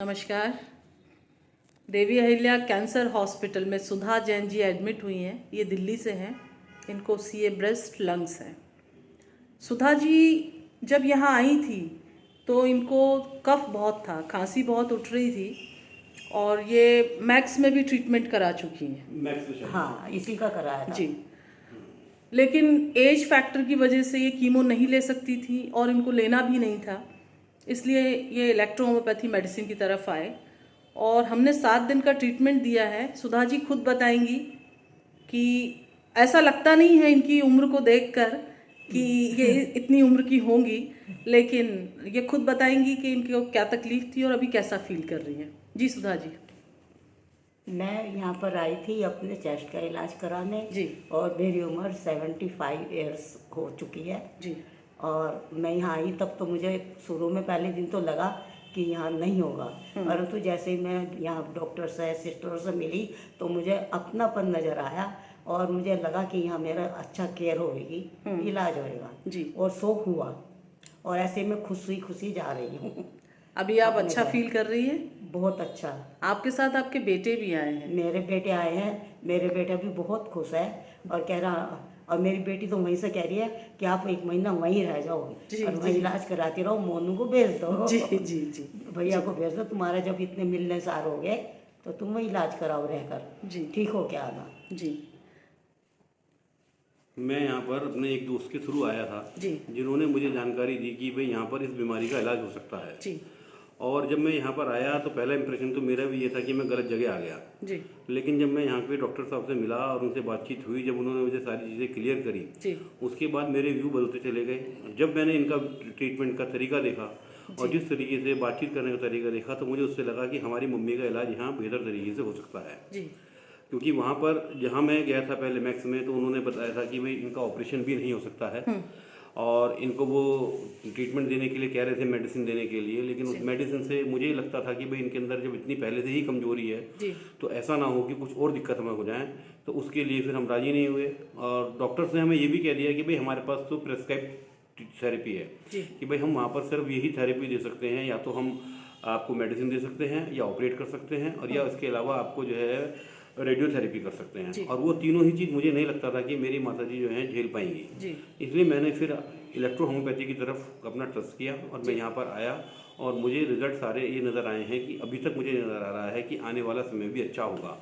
नमस्कार। Devi Ahilya cancer hospital में सुधा Jain ji admit हुई हैं। ये दिल्ली से हैं। इनको सीए ब्रेस्ट लंग्स हैं। सुधा जी जब यहाँ आई थी तो इनको कफ बहुत था, खांसी बहुत उठ रही थी और ये मैक्स में भी ट्रीटमेंट करा चुकी हैं। हाँ, इसी का कराया था जी। लेकिन एज फैक्टर की वजह से ये कीमो नहीं ले सकती थी और इनको लेना भी नहीं था, इसलिए ये इलेक्ट्रोहोम्योपैथी मेडिसिन की तरफ आए और हमने 7 दिन का ट्रीटमेंट दिया है। सुधा जी खुद बताएंगी कि ऐसा लगता नहीं है इनकी उम्र को देखकर कि ये इतनी उम्र की होंगी, लेकिन ये खुद बताएंगी कि इनको क्या तकलीफ थी और अभी कैसा फील कर रही हैं। जी सुधा जी। मैं यहाँ पर आई थी अपने चेस्ट का इलाज कराने जी। और मेरी उम्र 75 ईयर्स हो चुकी है जी। और मैं यहाँ आई तब तो मुझे शुरू में पहले दिन तो लगा कि यहाँ नहीं होगा, परंतु जैसे ही मैं यहाँ डॉक्टर से सिस्टर से मिली तो मुझे अपनापन नज़र आया और मुझे लगा कि यहाँ मेरा अच्छा केयर होगी, इलाज होएगा जी। और सो हुआ और ऐसे में खुशी खुशी जा रही हूँ। अभी आप अच्छा फील कर रही हैं? बहुत अच्छा। आपके साथ आपके बेटे भी आए हैं? मेरे बेटे आए हैं, मेरे बेटा भी बहुत खुश है और कह रहा, और मेरी बेटी तो वहीं से कह रही है कि आप 1 महीना वहीं रह जाओ और वहीं इलाज कराती रहो, मोनू को भेज दो। जी जी जी। भैया को भेज दो, तुम्हारा जब इतने मिलने सार हो गए तो तुम वहीं इलाज कराओ रहकर, जी ठीक हो क्या आना। जी। मैं यहाँ पर अपने एक दोस्त के थ्रू आया था जी। जिन्होंने मुझे जानकारी दी कि भाई यहाँ पर इस बीमारी का इलाज हो सकता है जी। और जब मैं यहाँ पर आया तो पहला इंप्रेशन तो मेरा भी ये था कि मैं गलत जगह आ गया जी। लेकिन जब मैं यहाँ पे डॉक्टर साहब से मिला और उनसे बातचीत हुई, जब उन्होंने मुझे सारी चीज़ें क्लियर करी जी। उसके बाद मेरे व्यू बदलते चले गए। जब मैंने इनका ट्रीटमेंट का तरीका देखा और जिस तरीके से बातचीत करने का तरीका देखा तो मुझे उससे लगा कि हमारी मम्मी का इलाज यहाँ बेहतर तरीके से हो सकता है। जी। क्योंकि वहाँ पर जहाँ मैं गया था पहले मैक्स में तो उन्होंने बताया था कि भाई इनका ऑपरेशन भी नहीं हो सकता है और इनको वो ट्रीटमेंट देने के लिए कह रहे थे, मेडिसिन देने के लिए, लेकिन उस मेडिसिन से मुझे लगता था कि भाई इनके अंदर जब इतनी पहले से ही कमजोरी है तो ऐसा ना हो कि कुछ और दिक्कत हमें हो जाए, तो उसके लिए फिर हम राजी नहीं हुए और डॉक्टर्स ने हमें ये भी कह दिया कि भाई हमारे पास तो प्रेस्क्राइब थेरेपी है कि भाई हम वहाँ पर सिर्फ यही थेरेपी दे सकते हैं, या तो हम आपको मेडिसिन दे सकते हैं या ऑपरेट कर सकते हैं और या इसके अलावा आपको जो है रेडियोथेरेपी कर सकते हैं, और वो तीनों ही चीज़ मुझे नहीं लगता था कि मेरी माताजी जो है झेल पाएंगी। इसलिए मैंने फिर इलेक्ट्रोहोम्योपैथी की तरफ अपना ट्रस्ट किया और मैं यहाँ पर आया और मुझे रिजल्ट सारे ये नज़र आए हैं कि अभी तक मुझे नज़र आ रहा है कि आने वाला समय भी अच्छा होगा।